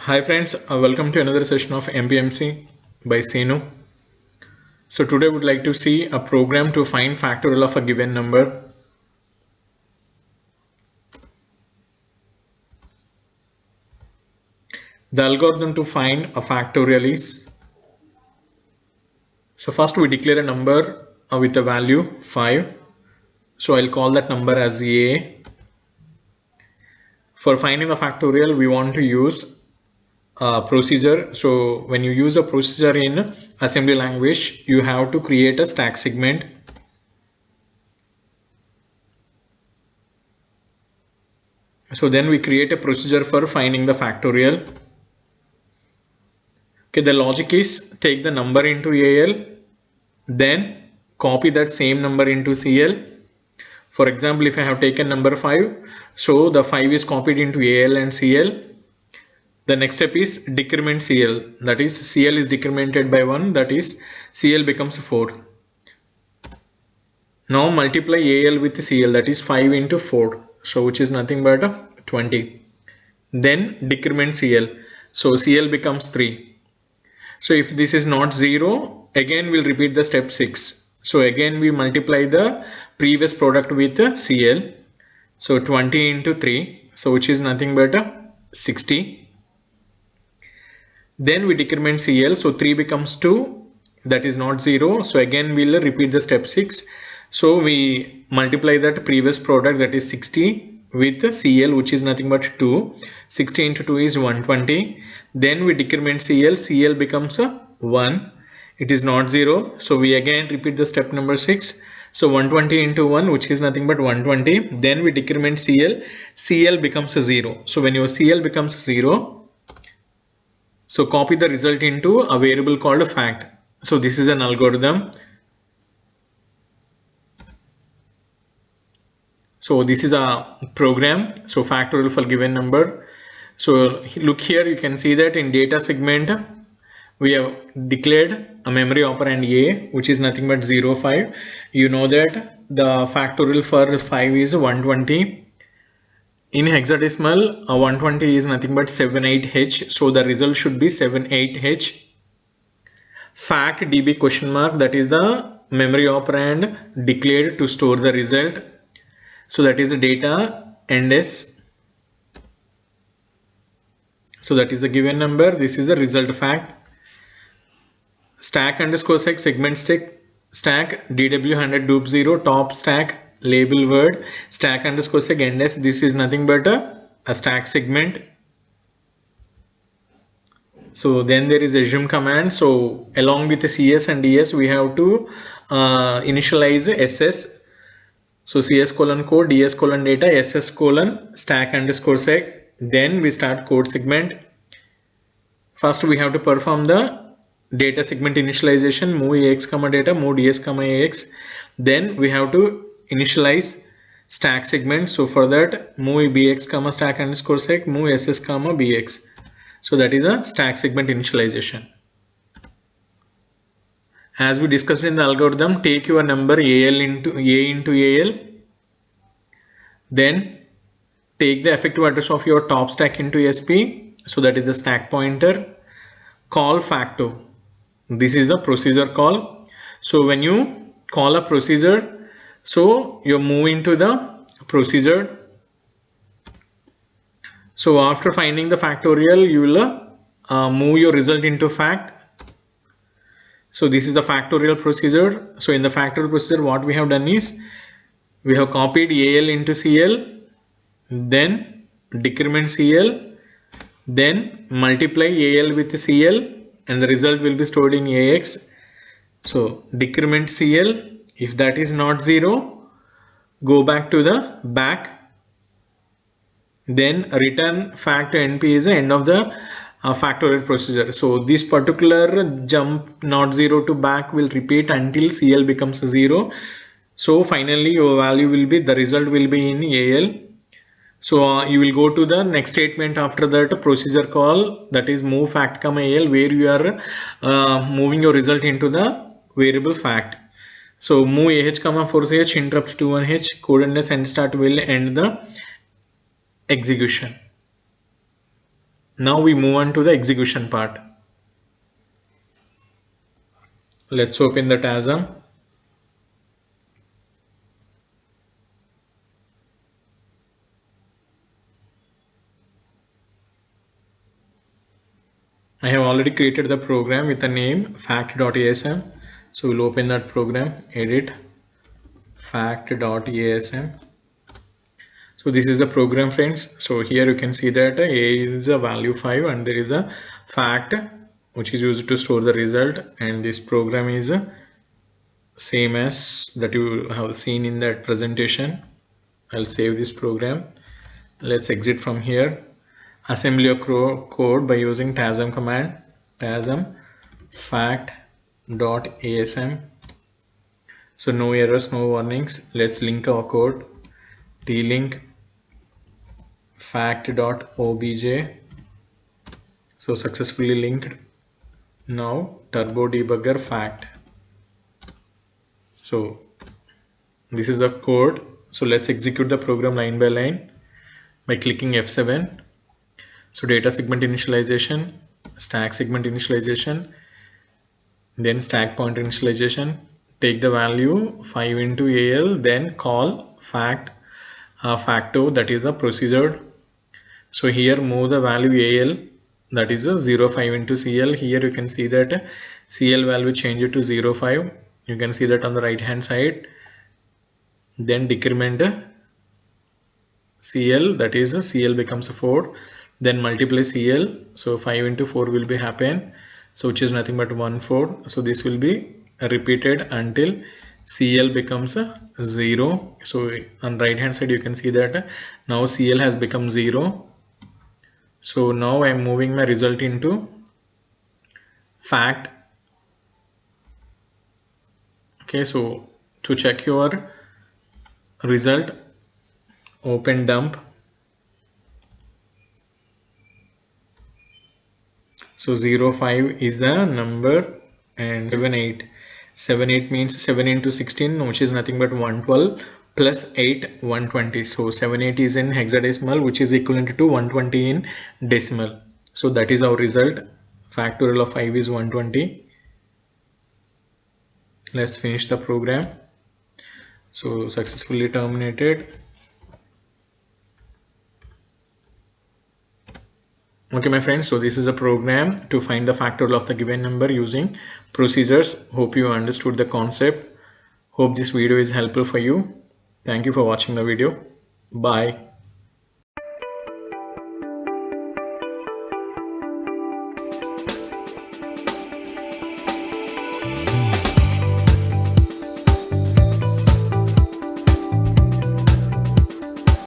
Hi friends, welcome to another session of MPMC by Senu. So today I would like to see a program to find factorial of a given number. The algorithm to find a factorial is, so first we declare a number with a value 5. So I'll call that number as A. For finding the factorial, we want to use a procedure. So when you use a procedure in assembly language, you have to create a stack segment. So then we create a procedure for finding the factorial. Okay, the logic is take the number into AL, then copy that same number into CL. For example, if I have taken number 5, so the 5 is copied into AL and CL. The next step is decrement CL, that is CL is decremented by 1, that is CL becomes 4. Now multiply AL with CL, that is 5 into 4, so which is nothing but 20. Then decrement CL, so CL becomes 3. So if this is not 0, again we'll repeat the step 6. So again we multiply the previous product with the CL. So 20 into 3, so which is nothing but 60. Then we decrement CL, so 3 becomes 2, that is not 0. So again we'll repeat the step 6. So we multiply that previous product, that is 60, with the CL, which is nothing but 2. 60 into 2 is 120. Then we decrement CL, CL becomes 1. It is not 0. So we again repeat the step number 6. So 120 into 1, which is nothing but 120. Then we decrement CL, CL becomes 0. So when your CL becomes 0, so copy the result into a variable called fact. So this is an algorithm. So this is a program, so factorial for given number. So look here, you can see that in data segment we have declared a memory operand A, which is nothing but 0, 5. You know that the factorial for 5 is 120. In hexadecimal, 120 is nothing but 78H, so the result should be 78H. Fact db question mark, that is the memory operand declared to store the result. So that is the data NS. So that is a given number. This is a result fact. Stack underscore sec segment stack DW100 dupe 0 top stack label word stack underscore sec NS. This is nothing but a stack segment. So then there is assume command. So along with the CS and DS, we have to initialize SS. So CS colon code, DS colon data, SS colon stack underscore sec. Then we start code segment. First we have to perform the data segment initialization, move AX comma data, move DS comma AX. Then we have to initialize stack segment. So for that, move BX comma stack underscore sec, move SS comma BX. So that is a stack segment initialization. As we discussed in the algorithm, take your number AL into A into AL. Then take the effective address of your top stack into SP. So that is the stack pointer. Call facto. This is the procedure call. So when you call a procedure, so you move into the procedure. So after finding the factorial, you will move your result into fact. So this is the factorial procedure. So in the factorial procedure, what we have done is we have copied AL into CL, then decrement CL, then multiply AL with CL, and the result will be stored in AX. So decrement CL, if that is not 0, go back to the back, then return fact to NP is the end of the factorial procedure. So this particular jump not 0 to back will repeat until CL becomes 0. So finally your value will be, the result will be in AL. So you will go to the next statement after that procedure call, that is move fact comma AL, where you are moving your result into the variable fact. So move AH comma force H interrupt to 1H code and start will end the execution. Now we move on to the execution part. Let's open the TASM. I have already created the program with the name fact.asm. So we'll open that program, edit fact.asm. So this is the program, friends. So here you can see that A is a value 5 and there is a fact which is used to store the result, and this program is same as that you have seen in that presentation. I'll save this program. Let's exit from here. Assembly your code by using TASM command, TASM fact.asm. So no errors, no warnings. Let's link our code, tlink fact.obj. So successfully linked. Now turbo debugger fact. So this is the code. So let's execute the program line by line by clicking F7. So data segment initialization, stack segment initialization, then stack pointer initialization. Take the value 5 into AL, then call facto, that is a procedure. So here move the value AL, that is a 0.5 into CL. Here you can see that CL value change it to 0.5. You can see that on the right hand side. Then decrement CL, that is a CL becomes a 4. Then multiply CL. So 5 into 4 will be happen. So which is nothing but 1/4. So this will be repeated until CL becomes a 0. So on right hand side you can see that now CL has become 0. So now I am moving my result into fact. Okay, so to check your result, open dump. So 0.5 is the number and 7.8 means 7 into 16, which is nothing but 112, plus 8 120. So 7.8 is in hexadecimal, which is equivalent to 120 in decimal. So that is our result. Factorial of 5 is 120. Let's finish the program. So successfully terminated. Okay my friends, so this is a program to find the factorial of the given number using procedures. Hope you understood the concept. Hope this video is helpful for you. Thank you for watching the video. Bye.